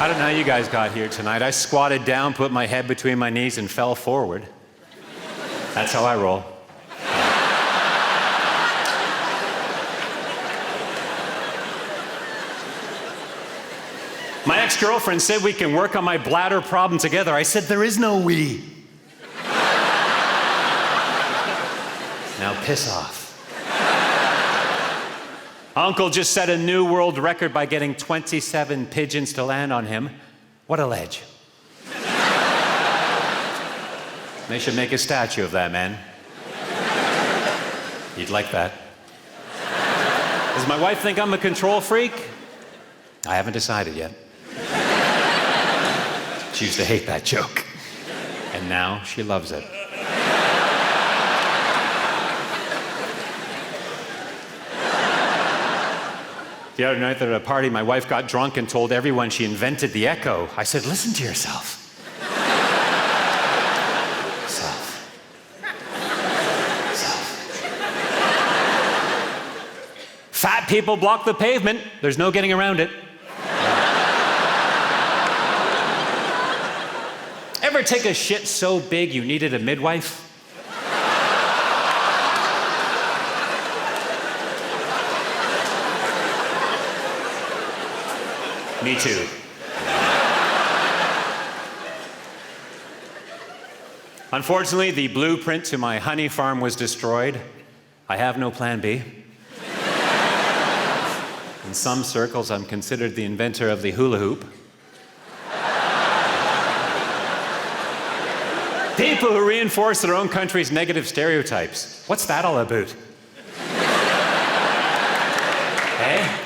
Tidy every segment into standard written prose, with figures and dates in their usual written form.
I don't know how you guys got here tonight. I squatted down, put my head between my knees, and fell forward. That's how I roll. My ex-girlfriend said we can work on my bladder problem together. I said, there is no we. Now piss off. Uncle just set a new world record by getting 27 pigeons to land on him. What a ledge. They should make a statue of that man. You'd like that. Does my wife think I'm a control freak? I haven't decided yet. She used to hate that joke. And now she loves it. The other night at a party, my wife got drunk and told everyone she invented the echo. I said, listen to yourself. Self. Fat people block the pavement. There's no getting around it. Ever take a shit so big you needed a midwife? Me too. Unfortunately, the blueprint to my honey farm was destroyed. I have no plan B. In some circles, I'm considered the inventor of the hula hoop. People who reinforce their own country's negative stereotypes. What's that all about? Hey?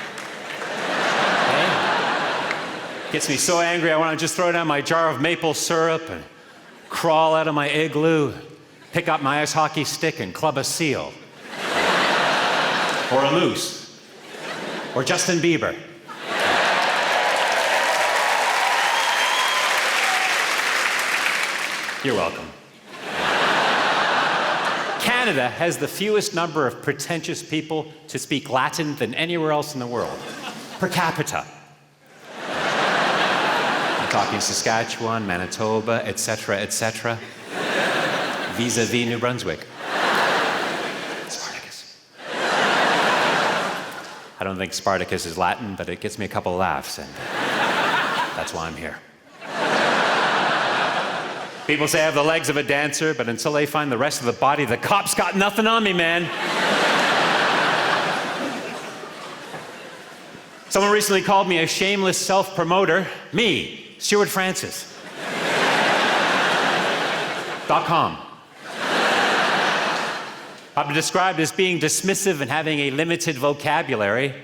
Gets me so angry, I want to just throw down my jar of maple syrup and crawl out of my igloo, pick up my ice hockey stick and club a seal. Or a moose. Or Justin Bieber. You're welcome. Canada has the fewest number of pretentious people to speak Latin than anywhere else in the world, per capita. Talking Saskatchewan, Manitoba, etc., etc. Vis-a-vis New Brunswick. Spartacus. I don't think Spartacus is Latin, but it gets me a couple of laughs, and that's why I'm here. People say I have the legs of a dancer, but until they find the rest of the body, the cops got nothing on me, man. Someone recently called me a shameless self-promoter. Me. Stewart Francis. .com. I've been described as being dismissive and having a limited vocabulary.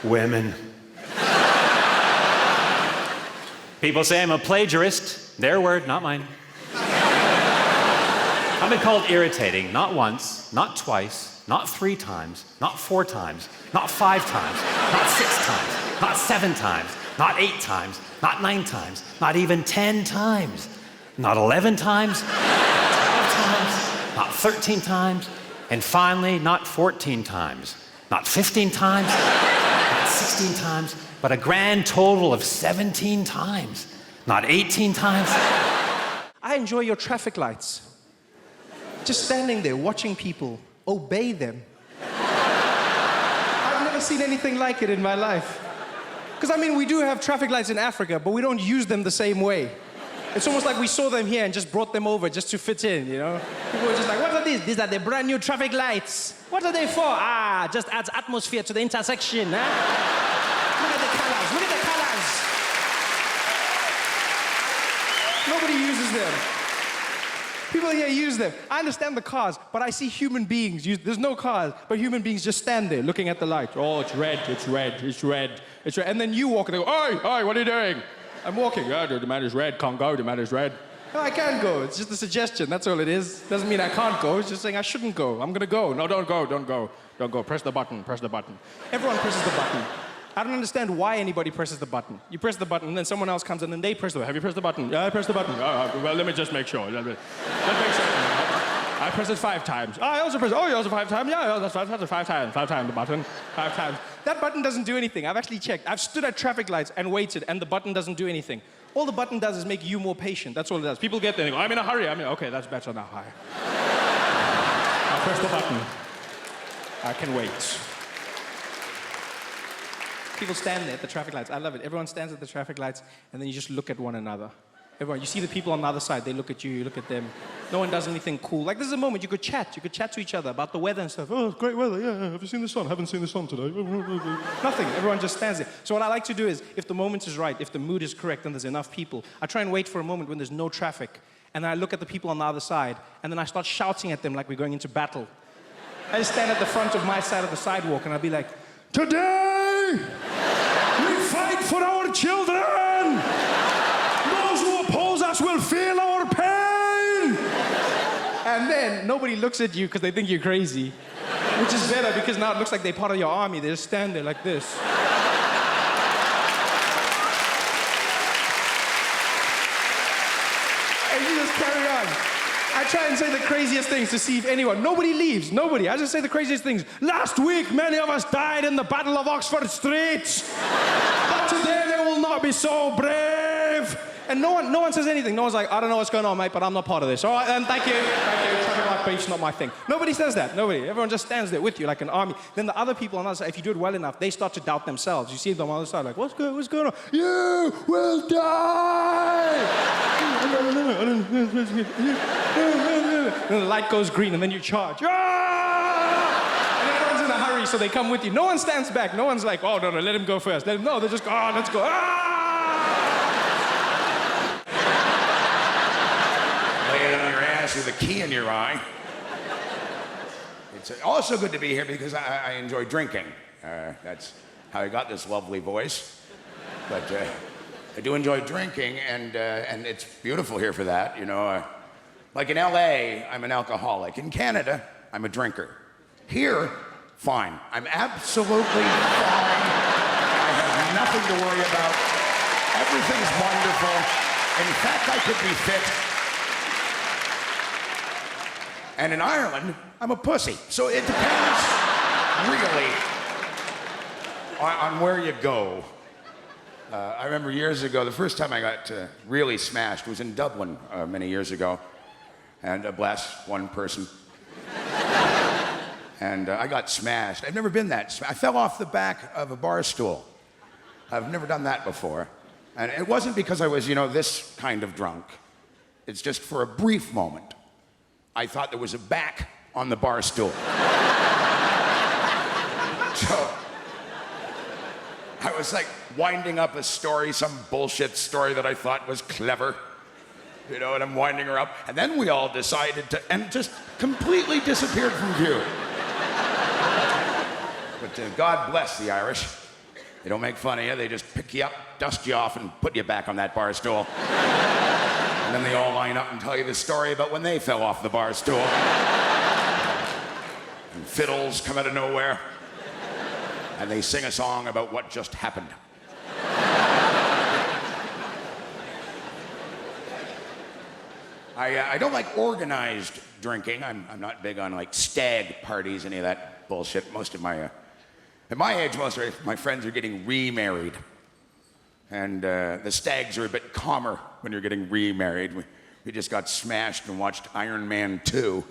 Women. People say I'm a plagiarist. Their word, not mine. I've been called irritating, not once, not twice, not 3 times, not 4 times, not 5 times, not 6 times, not 7 times, not 8 times, not 9 times, not even 10 times, not 11 times, not 12 times, not 13 times, and finally, not 14 times, not 15 times, not 16 times, but a grand total of 17 times, not 18 times. I enjoy your traffic lights. Just standing there, watching people, obey them. I've never seen anything like it in my life. Because, I mean, we do have traffic lights in Africa, but we don't use them the same way. It's almost like we saw them here and just brought them over just to fit in, you know? People were just like, what are these? These are the brand new traffic lights. What are they for? Ah, just adds atmosphere to the intersection, huh? Look at the colors, look at the colors. Nobody uses them. People here use them. I understand the cars, but I see human beings use, there's no cars, but human beings just stand there looking at the light. Oh, it's red, it's red, it's red, it's red. And then you walk and they go, oi, oi, what are you doing? I'm walking. Oh, the man is red, can't go, the man is red. No, I can go, it's just a suggestion, that's all it is. Doesn't mean I can't go, it's just saying I shouldn't go. I'm gonna go. No, don't go, don't go, don't go. Press the button, press the button. Everyone presses the button. I don't understand why anybody presses the button. You press the button, and then someone else comes, and then they press the button. Have you pressed the button? Yeah, I pressed the button. Well, let me just make sure. Let me make sure. I press it 5 times. I also press, oh, you also 5 times? Yeah, that's 5 times, 5 times, 5 times the button, 5 times. That button doesn't do anything. I've actually checked. I've stood at traffic lights and waited, and the button doesn't do anything. All the button does is make you more patient. That's all it does. People get there and go, I'm in a hurry. Okay, that's better now. I'll press the button. I can wait. People stand there at the traffic lights. I love it. Everyone stands at the traffic lights, and then you just look at one another. Everyone, you see the people on the other side, they look at you, you look at them. No one does anything cool. Like, this is a moment you could chat. You could chat to each other about the weather and stuff. Oh, it's great weather, yeah. Have you seen the sun? Haven't seen the sun today. Nothing. Everyone just stands there. So what I like to do is, if the moment is right, if the mood is correct and there's enough people, I try and wait for a moment when there's no traffic. And then I look at the people on the other side, and then I start shouting at them like we're going into battle. I just stand at the front of my side of the sidewalk, and I'll be like, today, we fight for our children! Those who oppose us will feel our pain! And then nobody looks at you because they think you're crazy. Which is better because now it looks like they're part of your army. They just stand there like this. And you just carry on. I try and say the craziest things to see if anyone... Nobody leaves. Nobody. I just say the craziest things. Last week, many of us died in the Battle of Oxford Street. But today they will not be so brave. And no one says anything. No one's like, I don't know what's going on, mate, but I'm not part of this. All right, then, thank you. Traffic light beef's not my thing. Nobody says that. Nobody. Everyone just stands there with you like an army. Then the other people on the other side, if you do it well enough, they start to doubt themselves. You see them on the other side like, what's going on? You will die! And the light goes green, and then you charge. Ah! And everyone's in a hurry, so they come with you. No one stands back. No one's like, oh, no, let him go first. No, they just go, oh, let's go. Ah! Lay it on your ass with a key in your eye. It's also good to be here because I enjoy drinking. That's how I got this lovely voice. But I do enjoy drinking, and it's beautiful here for that, you know. Like in LA, I'm an alcoholic. In Canada, I'm a drinker. Here, fine. I'm absolutely fine. I have nothing to worry about. Everything's wonderful. In fact, I could be fit. And in Ireland, I'm a pussy. So it depends, really, on where you go. I remember years ago, the first time I got really smashed was in Dublin many years ago. And bless one person. And I got smashed. I've never been that smashed. I fell off the back of a bar stool. I've never done that before. And it wasn't because I was, you know, this kind of drunk. It's just for a brief moment. I thought there was a back on the bar stool. So I was like winding up a story, some bullshit story that I thought was clever. You know, and I'm winding her up. And then we all decided to, and just completely disappeared from view. But God bless the Irish. They don't make fun of you. They just pick you up, dust you off, and put you back on that bar stool. And then they all line up and tell you the story about when they fell off the bar stool. And fiddles come out of nowhere. And they sing a song about what just happened. I don't like organized drinking. I'm not big on like stag parties, any of that bullshit. Most of my, at my age, most of my friends are getting remarried. And the stags are a bit calmer when you're getting remarried. We just got smashed and watched Iron Man 2.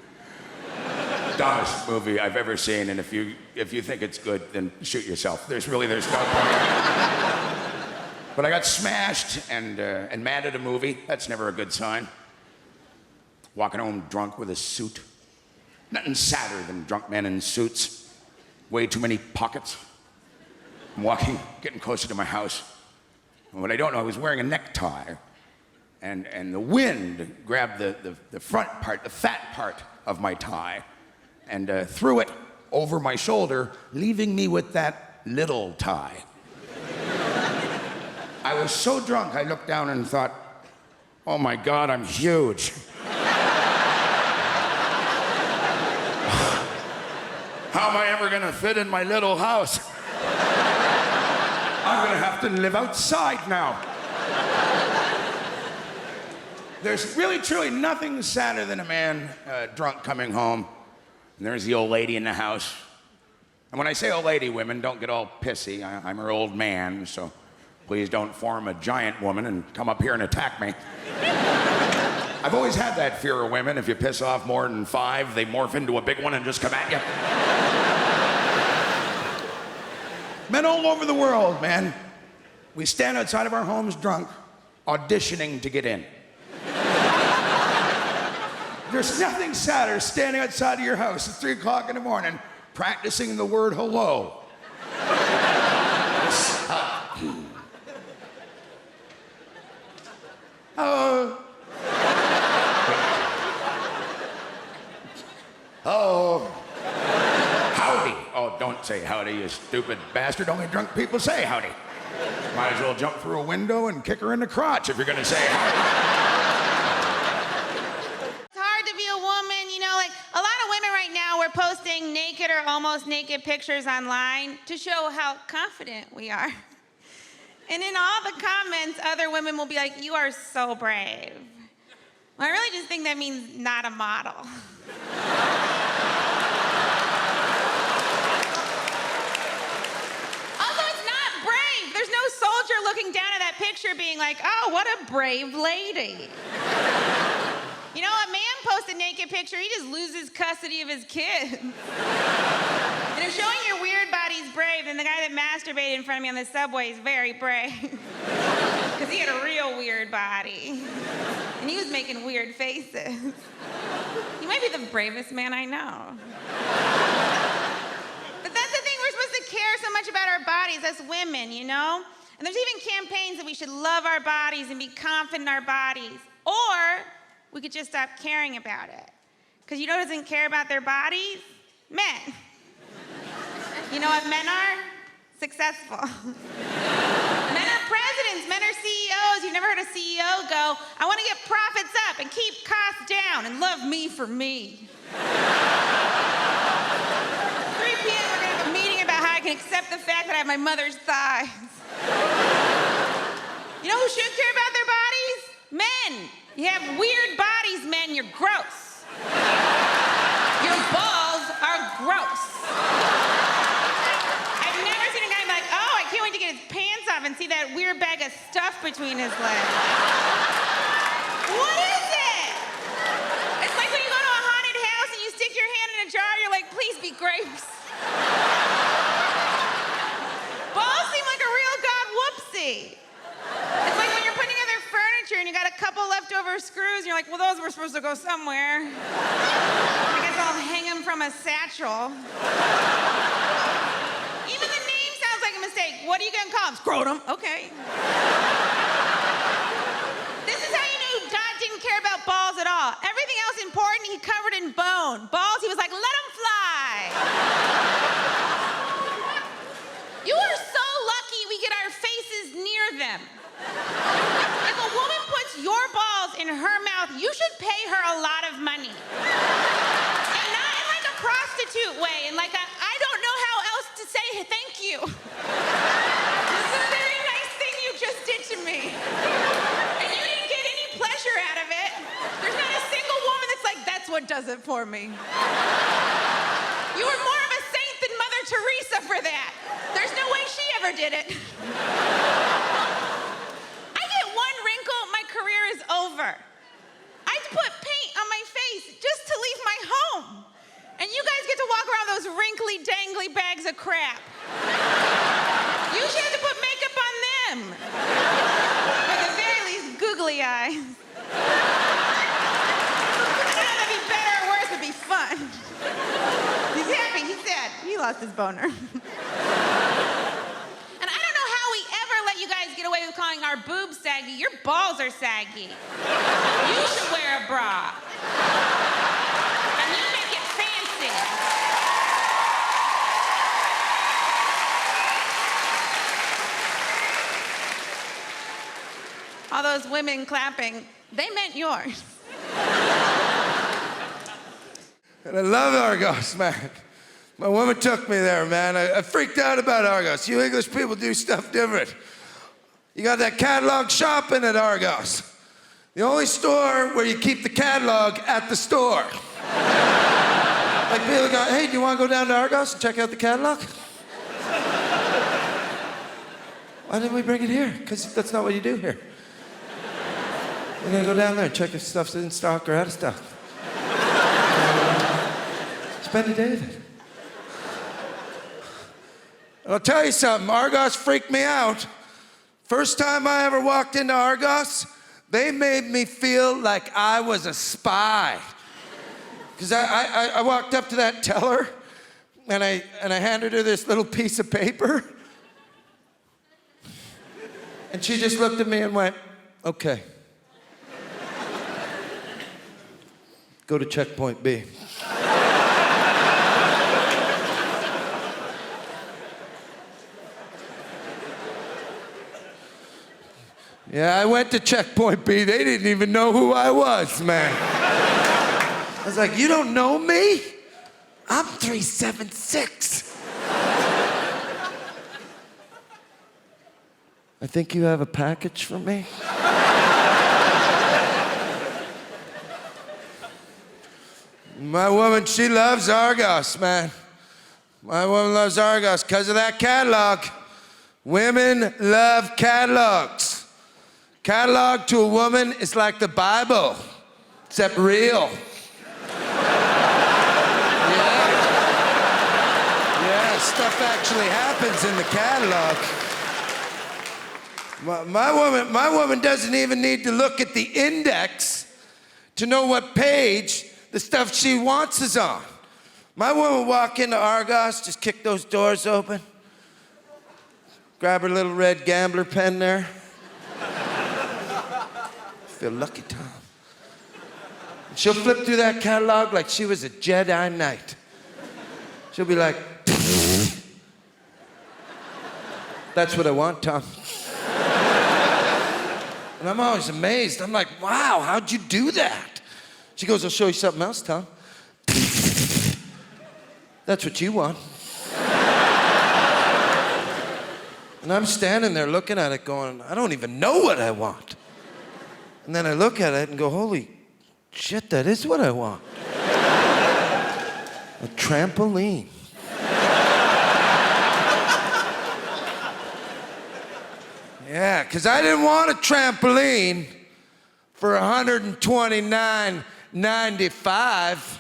Dumbest movie I've ever seen, and if you think it's good, then shoot yourself. There's no point. But I got smashed and mad at a movie. That's never a good sign. Walking home drunk with a suit. Nothing sadder than drunk men in suits. Way too many pockets. I'm walking, getting closer to my house. And what I don't know, I was wearing a necktie. And the wind grabbed the front part, the fat part of my tie, and threw it over my shoulder, leaving me with that little tie. I was so drunk, I looked down and thought, oh my God, I'm huge. How am I ever gonna fit in my little house? I'm gonna have to live outside now. There's really, truly nothing sadder than a man drunk coming home, and there's the old lady in the house. And when I say old lady, women, don't get all pissy. I'm her old man, so please don't form a giant woman and come up here and attack me. I've always had that fear of women. If you piss off more than 5, they morph into a big one and just come at you. Men all over the world, man. We stand outside of our homes drunk, auditioning to get in. There's nothing sadder standing outside of your house at 3 o'clock in the morning practicing the word hello. Oh. Howdy. Oh, don't say howdy, you stupid bastard. Only drunk people say howdy. Might as well jump through a window and kick her in the crotch if you're gonna say howdy. We're posting naked or almost naked pictures online to show how confident we are. And in all the comments, other women will be like, "You are so brave." Well, I really just think that means not a model. Also, it's not brave. There's no soldier looking down at that picture being like, "Oh, what a brave lady." You know, a man posts a naked picture, he just loses custody of his kids. And if showing your weird body's brave, then the guy that masturbated in front of me on the subway is very brave. Because he had a real weird body. And he was making weird faces. He might be the bravest man I know. But that's the thing, we're supposed to care so much about our bodies as women, you know? And there's even campaigns that we should love our bodies and be confident in our bodies. Or we could just stop caring about it. Because you know who doesn't care about their bodies? Men. You know what men are? Successful. Men are presidents, men are CEOs. You've never heard a CEO go, "I want to get profits up and keep costs down and love me for me." 3 p.m. we're gonna have a meeting about how I can accept the fact that I have my mother's thighs. You know who should care about their bodies? Men. You have weird bodies, men. You're gross. Your balls are gross. I've never seen a guy be like, "Oh, I can't wait to get his pants off and see that weird bag of stuff between his legs." What is it? It's like when you go to a haunted house and you stick your hand in a jar, you're like, "Please be grapes." Balls seem like a real god whoopsie. It's like when you're putting together furniture and you got a couple leftover screws and you're like, "Well, those were supposed to go somewhere. I guess I'll hang them from a satchel." Even the name sounds like a mistake. What are you gonna call him? Scrotum. Okay. This is how you knew God didn't care about balls at all. Everything else important, he covered in bone. Balls, he was like, "Let them fly." You are so lucky we get our faces near them. If a woman puts your balls in her mouth, you should pay her a lot of money. And not in like a prostitute way, and like I don't know how else to say thank you. This is a very nice thing you just did to me. And you didn't get any pleasure out of it. There's not a single woman that's like, "That's what does it for me." You were more of a saint than Mother Teresa for that. There's no way she ever did it. Over. I had to put paint on my face just to leave my home. And you guys get to walk around those wrinkly, dangly bags of crap. You should have to put makeup on them. Or at the very least, googly eyes. I don't know if that'd be better or worse, it'd be fun. He's happy, he's sad. He lost his boner. You guys get away with calling our boobs saggy. Your balls are saggy. You should wear a bra. And you make it fancy. All those women clapping, they meant yours. And I love Argos, man. My woman took me there, man. I freaked out about Argos. You English people do stuff different. You got that catalog shopping at Argos. The only store where you keep the catalog at the store. Like people go, hey, do you want to go down to Argos and check out the catalog? Why didn't we bring it here? Because that's not what you do here. We're gonna go down there and check if stuff's in stock or out of stock. Spend a day with it. And I'll tell you something, Argos freaked me out. First time I ever walked into Argos, they made me feel like I was a spy. Because I walked up to that teller and I handed her this little piece of paper. And she just looked at me and went, okay. Go to checkpoint B. Yeah, I went to checkpoint B. They didn't even know who I was, man. I was like, you don't know me? I'm 376. I think you have a package for me. My woman, she loves Argos, man. My woman loves Argos because of that catalog. Women love catalogs. Catalog to a woman is like the Bible, except real. Yeah, stuff actually happens in the catalog. My woman doesn't even need to look at the index to know what page the stuff she wants is on. My woman will walk into Argos, just kick those doors open, grab her little red gambler pen there. Feel lucky, Tom. She'll flip through that catalog like she was a Jedi Knight. She'll be like, that's what I want, Tom. And I'm always amazed. I'm like, wow, how'd you do that? She goes, I'll show you something else, Tom. That's what you want. And I'm standing there looking at it going, I don't even know what I want. And then I look at it and go, holy shit, that is what I want. A trampoline. Yeah, because I didn't want a trampoline for $129.95,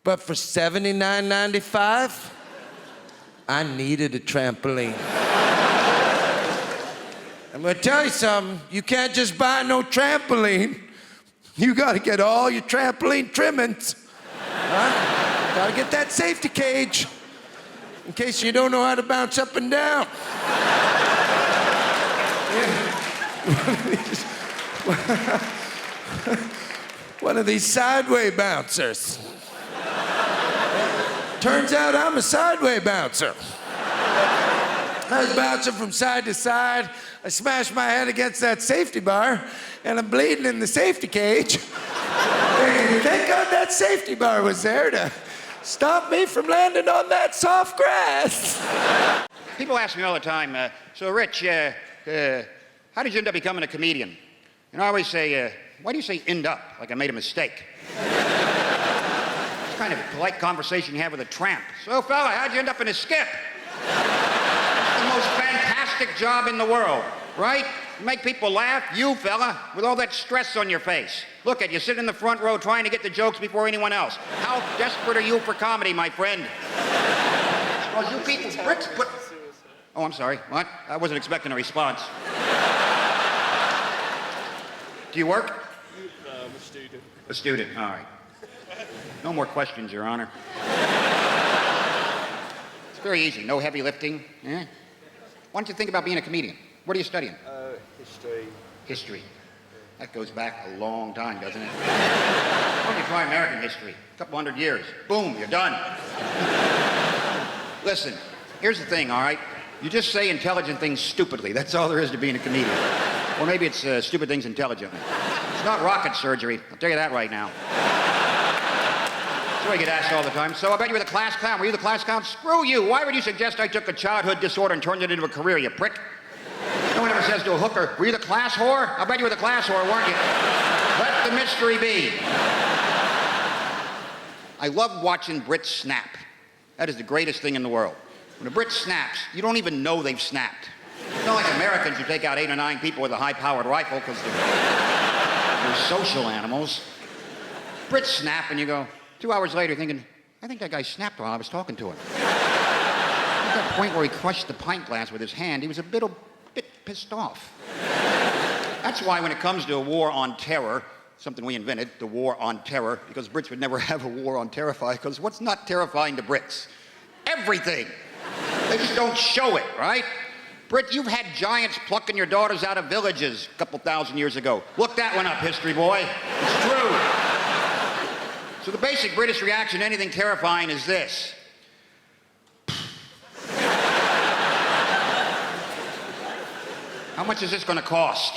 but for $79.95, I needed a trampoline. I'm gonna tell you something, you can't just buy no trampoline. You gotta get all your trampoline trimmings. Huh? Gotta get that safety cage in case you don't know how to bounce up and down. One of these sideway bouncers. Turns out I'm a sideway bouncer. I was bouncing from side to side. I smashed my head against that safety bar, and I'm bleeding in the safety cage. Thank God that safety bar was there to stop me from landing on that soft grass. People ask me all the time, so Rich, how did you end up becoming a comedian? And I always say, why do you say end up, like I made a mistake? It's kind of a polite conversation you have with a tramp. So fella, how'd you end up in a skip? The most fantastic job in the world, right? You make people laugh, you fella, with all that stress on your face. Look at you, sitting in the front row trying to get the jokes before anyone else. How desperate are you for comedy, my friend? Well, you people bricks put... Oh, I'm sorry, what? I wasn't expecting a response. Do you work? I'm a student. A student, all right. No more questions, Your Honor. It's very easy, no heavy lifting. Eh? Why don't you think about being a comedian? What are you studying? History. History. That goes back a long time, doesn't it? Why don't you try American history? A couple hundred years. Boom, you're done. Listen, here's the thing, all right? You just say intelligent things stupidly. That's all there is to being a comedian. Or maybe it's stupid things intelligently. It's not rocket surgery. I'll tell you that right now. So I get asked all the time, so I bet you were the class clown. Were you the class clown? Screw you. Why would you suggest I took a childhood disorder and turned it into a career, you prick? No one ever America says to a hooker, were you the class whore? I bet you were the class whore, weren't you? Let the mystery be. I love watching Brits snap. That is the greatest thing in the world. When a Brit snaps, you don't even know they've snapped. It's not like Americans who take out 8 or 9 people with a high-powered rifle because they're social animals. Brits snap and you go, 2 hours later thinking, I think that guy snapped while I was talking to him. At that point where he crushed the pint glass with his hand, he was a bit pissed off. That's why when it comes to a war on terror, something we invented, the war on terror, because Brits would never have a war on terrifying, because what's not terrifying to Brits? Everything. They just don't show it, right? Brit, you've had giants plucking your daughters out of villages a couple thousand years ago. Look that one up, history boy. It's true. So the basic British reaction to anything terrifying is this. How much is this going to cost?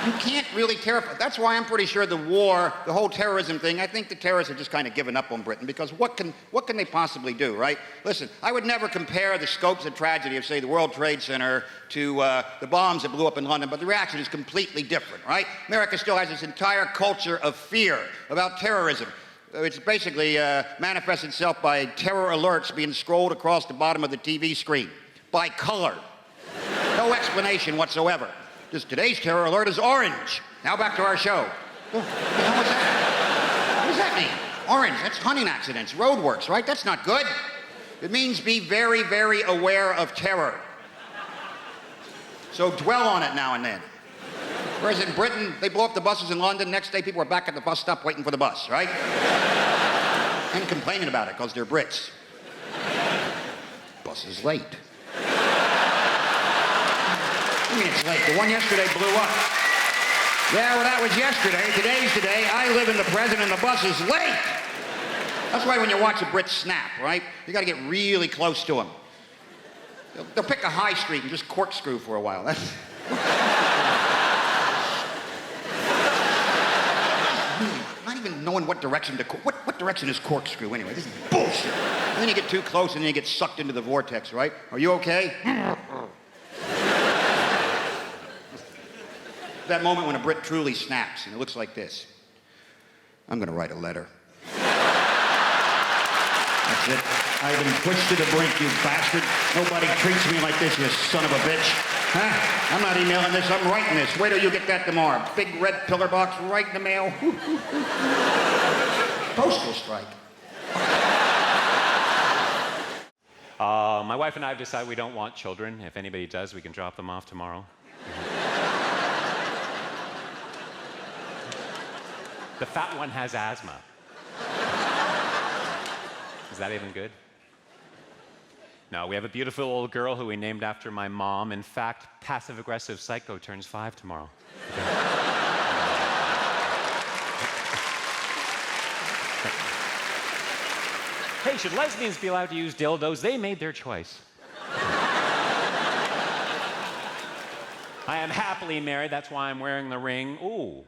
You can't really terrify. That's why I'm pretty sure the war, the whole terrorism thing, I think the terrorists have just kind of given up on Britain, because what can they possibly do, right? Listen, I would never compare the scopes of tragedy of, say, the World Trade Center to the bombs that blew up in London, but the reaction is completely different, right? America still has this entire culture of fear about terrorism. It's basically manifests itself by terror alerts being scrolled across the bottom of the TV screen by color. No explanation whatsoever. Just today's terror alert is orange. Now back to our show. What the hell was that? What does that mean? Orange, that's hunting accidents, roadworks, right? That's not good. It means be very, very aware of terror. So dwell on it now and then. Whereas in Britain, they blow up the buses in London. Next day, people are back at the bus stop waiting for the bus, right? And complaining about it because they're Brits. Bus is late. I mean, it's late. The one yesterday blew up. Yeah, well, that was yesterday. Today's today. I live in the present and the bus is late. That's why when you watch a Brit snap, right, you got to get really close to them. They'll pick a high street and just corkscrew for a while. That's... Not even knowing what direction to... What direction is corkscrew anyway? This is bullshit. And then you get too close and then you get sucked into the vortex, right? Are you okay? That moment when a Brit truly snaps, and it looks like this. I'm gonna write a letter. That's it. I've been pushed to the brink, you bastard. Nobody treats me like this, you son of a bitch. Huh? I'm not emailing this, I'm writing this. Wait till you get that tomorrow. Big red pillar box right in the mail. Postal strike. My wife and I have decided we don't want children. If anybody does, we can drop them off tomorrow. The fat one has asthma. Is that even good? No, we have a beautiful old girl who we named after my mom. In fact, passive-aggressive psycho turns 5 tomorrow. Hey, should lesbians be allowed to use dildos? They made their choice. I am happily married, that's why I'm wearing the ring. Ooh.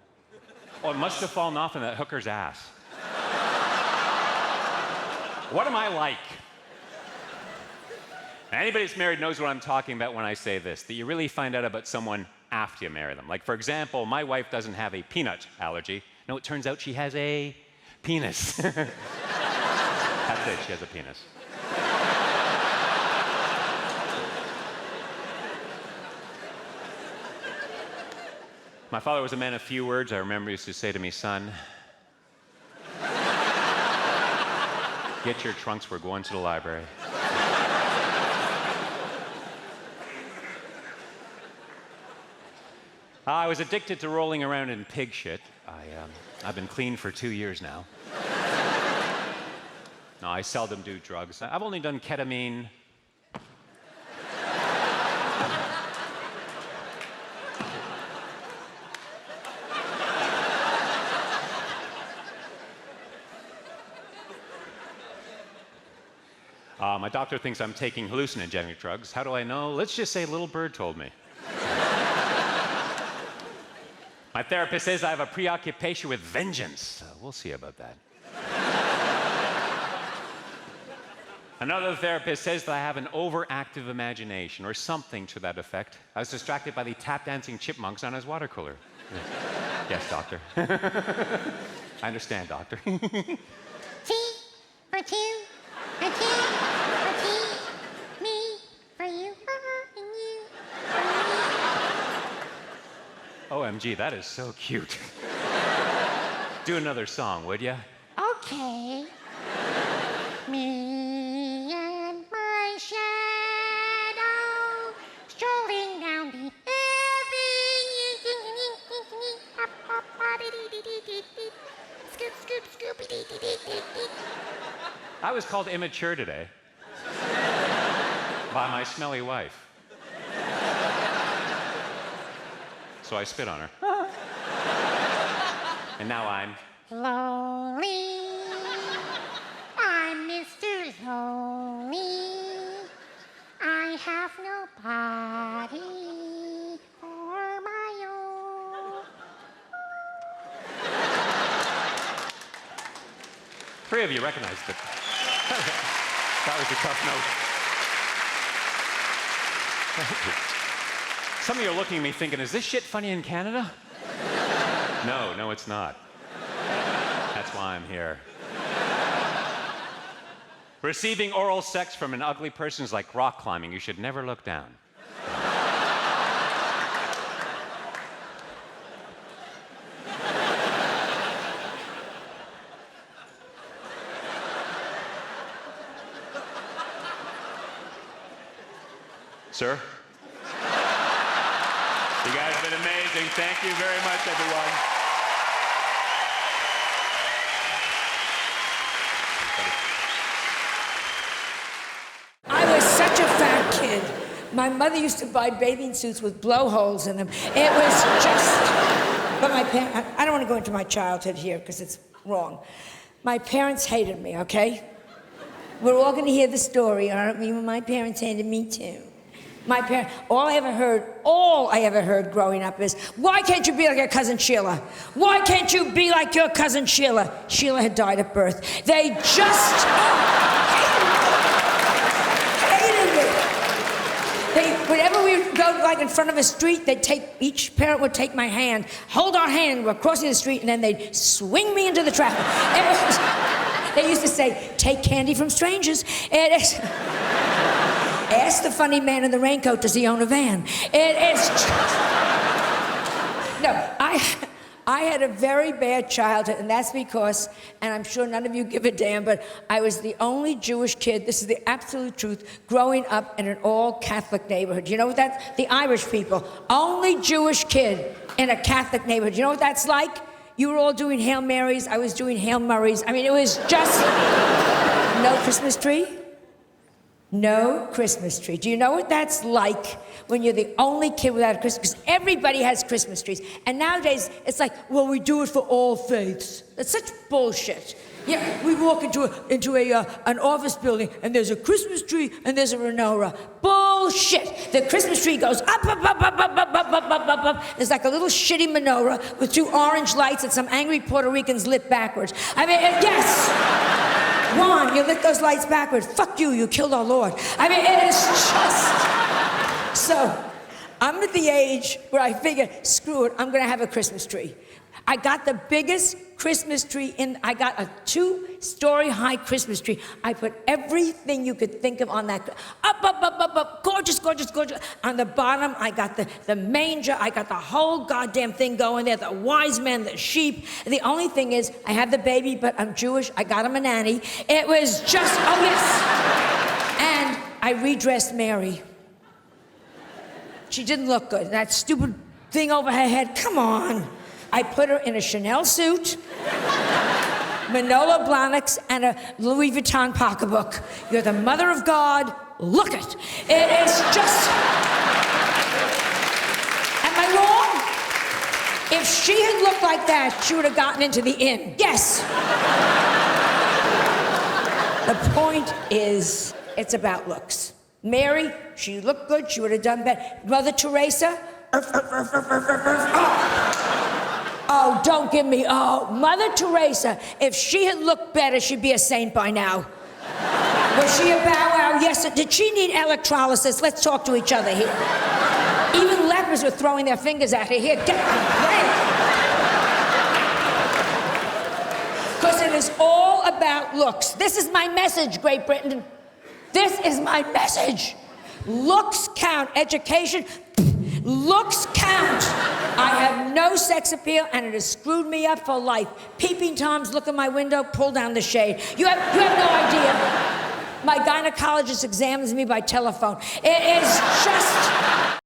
Oh, it must have fallen off in that hooker's ass. What am I like? Anybody that's married knows what I'm talking about when I say this, that you really find out about someone after you marry them. Like, for example, my wife doesn't have a peanut allergy. No, it turns out she has a penis. That's it, she has a penis. My father was a man of few words. I remember he used to say to me, son, get your trunks, we're going to the library. I was addicted to rolling around in pig shit. I've been clean for 2 years now. No, I seldom do drugs. I've only done ketamine. My doctor thinks I'm taking hallucinogenic drugs. How do I know? Let's just say Little Bird told me. My therapist says I have a preoccupation with vengeance. We'll see about that. Another therapist says that I have an overactive imagination or something to that effect. I was distracted by the tap dancing chipmunks on his water cooler. Yes, doctor. I understand, doctor. T for two, a T for tea, me for you, and you for me. OMG, that is so cute. Do another song, would ya? Okay. Me and my shadow strolling down the avenue. Scoop, scoop, scoopy dee dee dee dee dee. I was called immature today by my smelly wife. So I spit on her. And now I'm Lonely. I'm Mr. Lonely. I have nobody for my own. Three of you recognized it. That was a tough note. Thank you. Some of you are looking at me thinking, is this shit funny in Canada? No, it's not. That's why I'm here. Receiving oral sex from an ugly person is like rock climbing. You should never look down. Sir? You guys have been amazing. Thank you very much, everyone. I was such a fat kid. My mother used to buy bathing suits with blowholes in them. It was just... But my parents... I don't want to go into my childhood here because it's wrong. My parents hated me, okay? We're all going to hear the story, aren't we? Well, my parents hated me too. My parents, all I ever heard growing up is, why can't you be like your cousin Sheila? Why can't you be like your cousin Sheila? Sheila had died at birth. They just hated me. Whenever we would go like in front of a street, each parent would take my hand, hold our hand, we're crossing the street, and then they'd swing me into the traffic. They used to say, take candy from strangers. Ask the funny man in the raincoat, does he own a van? It's just... No, I had a very bad childhood, and that's because, and I'm sure none of you give a damn, but I was the only Jewish kid, this is the absolute truth, growing up in an all-Catholic neighborhood. You know what that's? The Irish people. Only Jewish kid in a Catholic neighborhood. You know what that's like? You were all doing Hail Marys, I was doing Hail Murrays. I mean, it was just... No Christmas tree? No Christmas tree. Do you know what that's like when you're the only kid without a Christmas? Because everybody has Christmas trees. And nowadays, it's like, well, we do it for all faiths. That's such bullshit. Yeah, we walk into an office building, and there's a Christmas tree, and there's a menorah. Bullshit. The Christmas tree goes up, up, up, up, up, up, up, up, up, up, up. There's like a little shitty menorah with two orange lights that some angry Puerto Ricans lit backwards. I mean, yes. Juan, you lit those lights backwards. Fuck you, you killed our Lord. I mean, it is just... So, I'm at the age where I figure, screw it, I'm gonna have a Christmas tree. I got the biggest Christmas tree I got a 2-story high Christmas tree. I put everything you could think of on that. Up, up, up, up, up, gorgeous, gorgeous, gorgeous. On the bottom, I got the manger. I got the whole goddamn thing going there, the wise men, the sheep. The only thing is, I have the baby, but I'm Jewish. I got him a nanny. It was just, oh yes. And I redressed Mary. She didn't look good. That stupid thing over her head, come on. I put her in a Chanel suit, Manolo Blahniks, and a Louis Vuitton pocketbook. You're the mother of God, look it. It is just... Am I wrong? If she had looked like that, she would have gotten into the inn. Yes. The point is, it's about looks. Mary, she looked good, she would have done better. Mother Teresa, oh, don't give me, oh. Mother Teresa, if she had looked better, she'd be a saint by now. Was she a bow wow? Yes. Did she need electrolysis? Let's talk to each other here. Even lepers were throwing their fingers at her. Here, get away. Because it is all about looks. This is my message, Great Britain. This is my message. Looks count. Education, looks count. I have no sex appeal, and it has screwed me up for life. Peeping Toms look in my window, pull down the shade. You have no idea. My gynecologist examines me by telephone. It is just